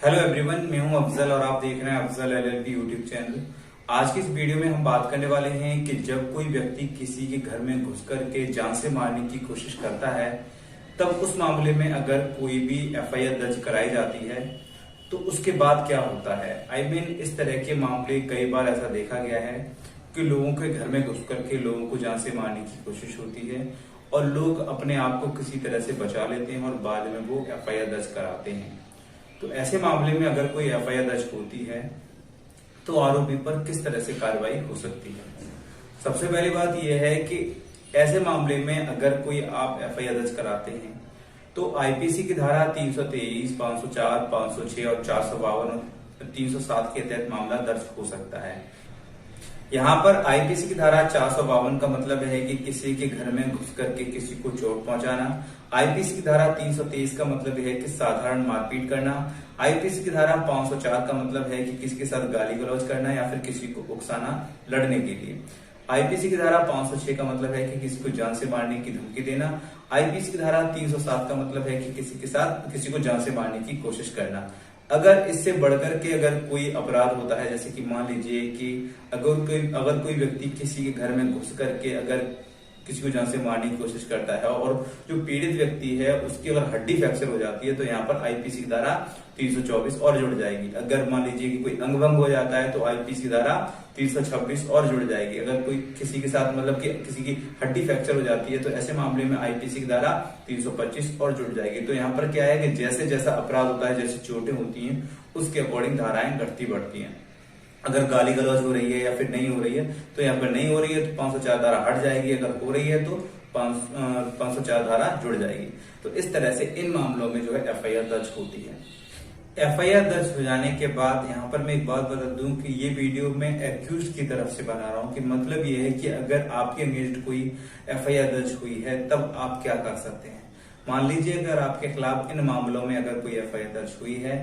Hello everyone, मैं हूं अफजल और आप देख रहे हैं अफजल एलएलबी यूट्यूब चैनल। आज की इस वीडियो में हम बात करने वाले हैं कि जब कोई व्यक्ति किसी के घर में घुस करके जान से मारने की कोशिश करता है, तब उस मामले में अगर कोई भी एफआईआर दर्ज कराई जाती है तो उसके बाद क्या होता है। इस तरह के मामले कई बार ऐसा देखा गया है कि लोगों के घर में घुस करके लोगों को जान से मारने की कोशिश होती है और लोग अपने आप को किसी तरह से बचा लेते हैं और बाद में वो एफआईआर दर्ज कराते हैं। तो ऐसे मामले में अगर कोई एफआईआर दर्ज होती है तो आरोपी पर किस तरह से कार्रवाई हो सकती है। सबसे पहली बात यह है कि ऐसे मामले में अगर कोई आप एफआईआर दर्ज कराते हैं तो आईपीसी की धारा 323, 504, 506 और 452, 307 के तहत मामला दर्ज हो सकता है। यहाँ पर आईपीसी की धारा 452 का मतलब है कि किसी के घर में घुस करके किसी को चोट पहुंचाना। आईपीसी की धारा 323 का मतलब है कि साधारण मारपीट करना। आईपीसी की धारा 504 का मतलब है कि किसी के साथ गाली गलौज करना या फिर किसी को उकसाना लड़ने के लिए। आईपीसी की धारा 506 का मतलब है कि किसी को जान से मारने की धमकी देना। आईपीसी की धारा 307 का मतलब है कि किसी के साथ किसी को जान से मारने की कोशिश करना। अगर इससे बढ़कर के अगर कोई अपराध होता है, जैसे कि मान लीजिए कि अगर कोई व्यक्ति किसी के घर में घुस करके अगर किसी को जान से मारने की कोशिश करता है और जो पीड़ित व्यक्ति है उसकी अगर हड्डी फ्रैक्चर हो जाती है तो यहाँ पर आईपीसी की धारा 324 और जुड़ जाएगी। अगर मान लीजिए कि कोई अंग भंग हो जाता है तो आईपीसी की धारा 326 और जुड़ जाएगी। अगर कोई किसी के साथ मतलब कि किसी की हड्डी फ्रैक्चर हो जाती है तो ऐसे मामले में आईपीसी की धारा 325 और जुड़ जाएगी। तो यहाँ पर क्या है कि जैसे जैसा अपराध होता है, जैसे चोटें होती हैं उसके अकॉर्डिंग धाराएं घटती बढ़ती हैं। अगर गाली गलौज हो रही है या फिर नहीं हो रही है तो यहाँ पर नहीं हो रही है तो 504 धारा हट जाएगी। अगर हो रही है तो 504 धारा जुड़ जाएगी। तो इस तरह से इन मामलों में जो है एफआईआर दर्ज होती है। एफआईआर दर्ज हो जाने के बाद यहाँ पर मैं एक बात बता दूं कि ये वीडियो मैं एक्यूज्ड की तरफ से बना रहा हूँ कि मतलब ये है कि अगर आपके अगेंस्ट कोई एफआईआर दर्ज हुई है तब आप क्या कर सकते हैं। मान लीजिए अगर आपके खिलाफ इन मामलों में अगर कोई एफआईआर दर्ज हुई है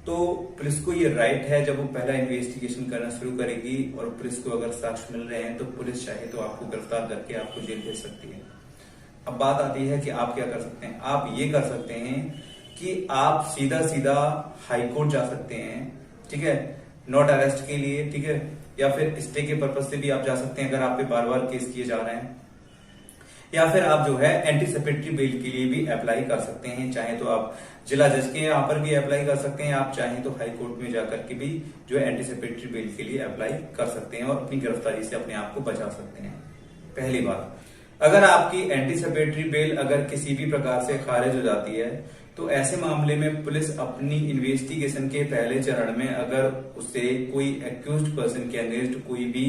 तो पुलिस को ये राइट है, जब वो पहला इन्वेस्टिगेशन करना शुरू करेगी और पुलिस को अगर साक्ष्य मिल रहे हैं तो पुलिस चाहे तो आपको गिरफ्तार करके आपको जेल भेज सकती है। अब बात आती है कि आप क्या कर सकते हैं। आप ये कर सकते हैं कि आप सीधा सीधा हाई कोर्ट जा सकते हैं, ठीक है, नॉट अरेस्ट के लिए, ठीक है, या फिर स्टे के पर्पज से भी आप जा सकते हैं अगर आप पे बार बार केस किए जा रहे हैं, या फिर आप जो है एंटीसिपेटरी बेल के लिए भी अप्लाई कर सकते हैं। चाहे तो आप जिला जज के यहाँ पर भी अप्लाई कर सकते हैं, आप चाहें तो हाई कोर्ट में जाकर के भी जो है एंटीसिपेटरी बेल के लिए अप्लाई कर सकते हैं और अपनी गिरफ्तारी से अपने आप को बचा सकते हैं। पहली बात, अगर आपकी एंटीसिपेटरी बेल अगर किसी भी प्रकार से खारिज हो जाती है तो ऐसे मामले में पुलिस अपनी इन्वेस्टिगेशन के पहले चरण में अगर उससे कोई एक्यूज्ड पर्सन के अगेंस्ट कोई भी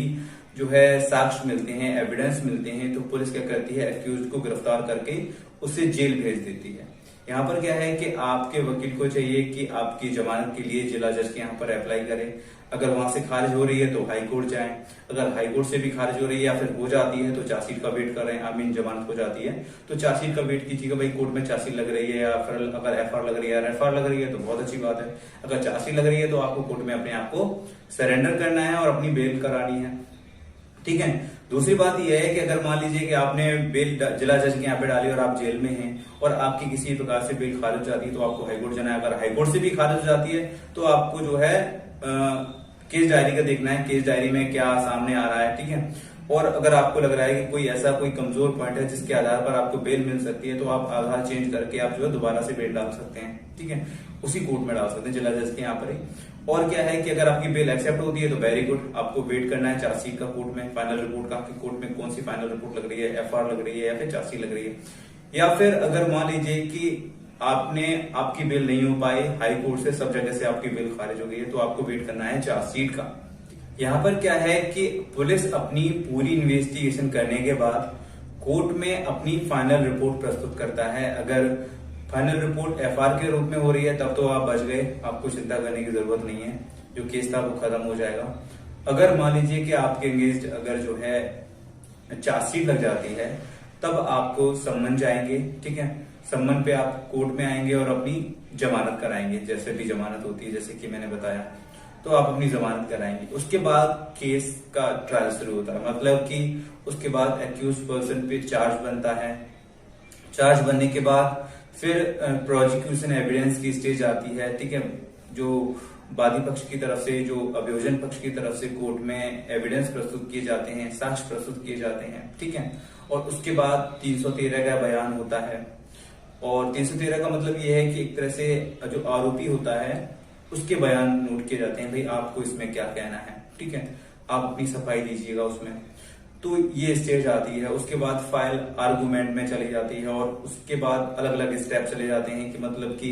जो है साक्ष्य मिलते हैं, एविडेंस मिलते हैं, तो पुलिस क्या करती है, एक्यूज्ड को गिरफ्तार करके उसे जेल भेज देती है। यहाँ पर क्या है कि आपके वकील को चाहिए कि आपकी जमानत के लिए जिला जज के यहाँ पर अप्लाई करें। अगर वहां से खारिज हो रही है तो हाई कोर्ट जाएं। अगर हाई कोर्ट से भी खारिज हो रही है या फिर हो जाती है तो चार्जशीट का वेट करें। जमानत हो जाती है तो चार्जशीट का वेट कीजिएगा। भाई कोर्ट में चार्जशीट लग रही है या फिर अगर एफआईआर लग रही है, एफआईआर लग रही है तो बहुत अच्छी बात है। अगर चार्जशीट लग रही है तो आपको कोर्ट में अपने आप को सरेंडर करना है और अपनी बेल करानी है, ठीक है। दूसरी बात यह है कि अगर मान लीजिए कि आपने बेल जिला जज के यहाँ पे डाली और आप जेल में हैं और आपकी किसी प्रकार से बेल खारिज हो जाती है तो आपको हाईकोर्ट जाना है। अगर हाईकोर्ट से भी खारिज हो जाती है तो आपको जो है केस डायरी का देखना है, केस डायरी में क्या सामने आ रहा है, ठीक है। और अगर आपको लग रहा है कि कोई ऐसा कोई कमजोर पॉइंट है जिसके आधार पर आपको बेल मिल सकती है तो आप आधार चेंज करके आप जो है दोबारा से बेल डाल सकते हैं, ठीक है, उसी कोर्ट में डाल सकते हैं, जिला जज के यहाँ पर ही। और क्या है कि अगर आपकी बेल एक्सेप्ट होती है तो वेरी गुड, आपको वेट करना है चार्जशीट का कोर्ट में, फाइनल रिपोर्ट का, आपकी कोर्ट में कौन सी फाइनल रिपोर्ट लग रही है, एफआईआर लग रही है या फिर चार्जशीट लग रही है। या फिर अगर मान लीजिए कि आपकी बेल नहीं हो पाई हाई कोर्ट से, सब जगह से आपकी बेल खारिज हो गई है, तो आपको वेट करना है चार्जशीट का। यहाँ पर क्या है कि पुलिस अपनी पूरी इन्वेस्टिगेशन करने के बाद कोर्ट में अपनी फाइनल रिपोर्ट प्रस्तुत करता है। अगर फाइनल रिपोर्ट एफआईआर के रूप में हो रही है तब तो आप बच गए, आपको चिंता करने की जरूरत नहीं है, जो केस था वो खत्म हो जाएगा। अगर मान लीजिए कि आपके अगेंस्ट अगर जो है चार्जशीट लग जाती है तब आपको सम्मन जाएंगे, ठीक है, सम्मन पे आप कोर्ट में आएंगे और अपनी जमानत कराएंगे, जैसे भी जमानत होती है, जैसे कि मैंने बताया, तो आप अपनी जमानत कराएंगे। उसके बाद केस का ट्रायल शुरू होता है, मतलब कि उसके बाद एक्यूज पर्सन पे चार्ज बनता है। चार्ज बनने के बाद फिर प्रोसिक्यूशन एविडेंस की स्टेज आती है, ठीक है, जो वादी पक्ष की तरफ से, जो अभियोजन पक्ष की तरफ से कोर्ट में एविडेंस प्रस्तुत किए जाते हैं, साक्ष्य प्रस्तुत किए जाते हैं, ठीक है। और उसके बाद 313 का बयान होता है। और 313 का मतलब यह है कि एक तरह से जो आरोपी होता है उसके बयान नोट किए जाते हैं, भाई आपको इसमें क्या कहना है, ठीक है, आप अपनी सफाई दीजिएगा उसमें। तो ये स्टेज आती है। उसके बाद फाइल आर्गुमेंट में चली जाती है और उसके बाद अलग अलग स्टेप चले जाते हैं कि मतलब कि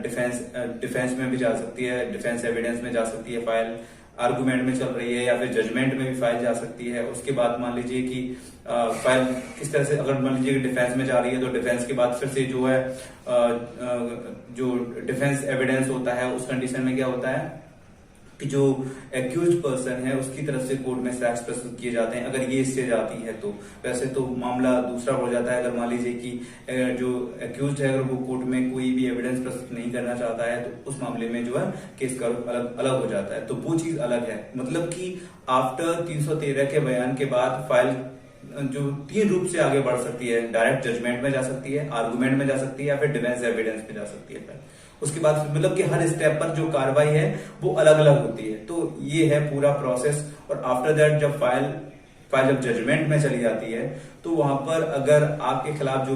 डिफेंस में भी जा सकती है, डिफेंस एविडेंस में जा सकती है फाइल, आर्गुमेंट में चल रही है, या फिर जजमेंट में भी फाइल जा सकती है। उसके बाद मान लीजिए कि फाइल किस तरह से, अगर मान लीजिए कि डिफेंस में जा रही है तो डिफेंस के बाद फिर से जो है जो डिफेंस एविडेंस होता है उस कंडीशन में क्या होता है कि जो एक्यूज्ड पर्सन है उसकी तरफ से कोर्ट में साक्ष्य प्रस्तुत किए जाते हैं, अगर ये स्टेज आती है तो। वैसे तो मामला दूसरा हो जाता है, अगर मान लीजिए कि जो एक्यूज्ड है अगर वो कोर्ट में कोई भी एविडेंस प्रस्तुत नहीं करना चाहता है तो उस मामले में जो है केस का अलग अलग हो जाता है। तो वो चीज अलग है, मतलब कि आफ्टर 313 के बयान के बाद फाइल जो 3 रूप से आगे बढ़ सकती है, डायरेक्ट जजमेंट में जा सकती है, आर्गुमेंट में जा सकती है, या फिर डिफेंस एविडेंस में जा सकती है। उसके बाद मतलब कि हर स्टेप पर जो कार्रवाई है वो अलग अलग होती है। तो ये है पूरा प्रोसेस। और आफ्टर दैट जब फाइल जब जजमेंट में चली जाती है तो वहां पर अगर आपके खिलाफ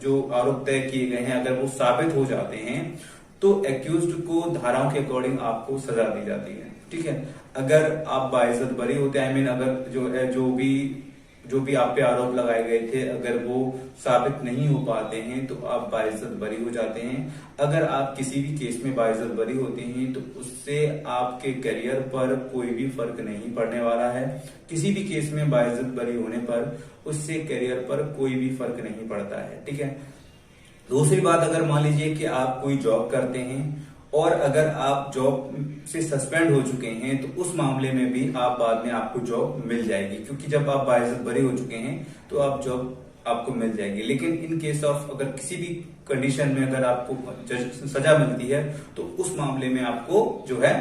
जो आरोप तय किए गए हैं अगर वो साबित हो जाते हैं तो एक्यूज्ड को धाराओं के अकॉर्डिंग आपको सजा दी जाती है, ठीक है। अगर आप बाइज्जत बरी होते हैं, आई मीन अगर जो भी आप पे आरोप लगाए गए थे अगर वो साबित नहीं हो पाते हैं तो आप बाइज्जत बरी हो जाते हैं। अगर आप किसी भी केस में बाइज्जत बरी होते हैं तो उससे आपके करियर पर कोई भी फर्क नहीं पड़ने वाला है। किसी भी केस में बाइज्जत बरी होने पर उससे करियर पर कोई भी फर्क नहीं पड़ता है, ठीक है। दूसरी बात, अगर मान लीजिए कि आप कोई जॉब करते हैं और अगर आप जॉब से सस्पेंड हो चुके हैं तो उस मामले में भी आप बाद में आपको जॉब मिल जाएगी, क्योंकि जब आप बाइज्जत बरी हो चुके हैं तो आप जॉब आपको मिल जाएगी। लेकिन इन केस ऑफ अगर किसी भी कंडीशन में अगर आपको सजा मिलती है तो उस मामले में आपको जो है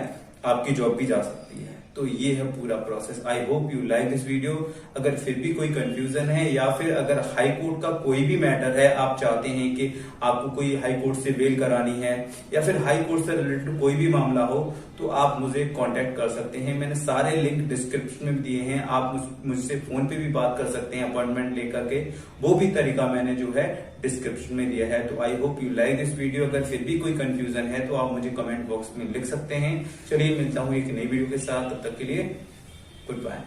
आपकी जॉब भी जा सकती है। तो ये है पूरा process. I hope you like this video. अगर फिर भी कोई कंफ्यूजन है या फिर अगर हाई कोर्ट का कोई भी मैटर है, आप चाहते हैं कि आपको कोई हाई कोर्ट से बेल करानी है या फिर हाई कोर्ट से रिलेटेड कोई भी मामला हो तो आप मुझे कांटेक्ट कर सकते हैं। मैंने सारे लिंक डिस्क्रिप्शन में दिए हैं। आप मुझसे फोन पे भी बात कर सकते हैं अपॉइंटमेंट लेकर के, वो भी तरीका मैंने जो है डिस्क्रिप्शन में दिया है। तो I hope you like this video. अगर फिर भी कोई कंफ्यूजन है तो आप मुझे कमेंट बॉक्स में लिख सकते हैं। चलिए मिलता हूँ एक नई वीडियो के साथ, तब तक के लिए गुड बाय।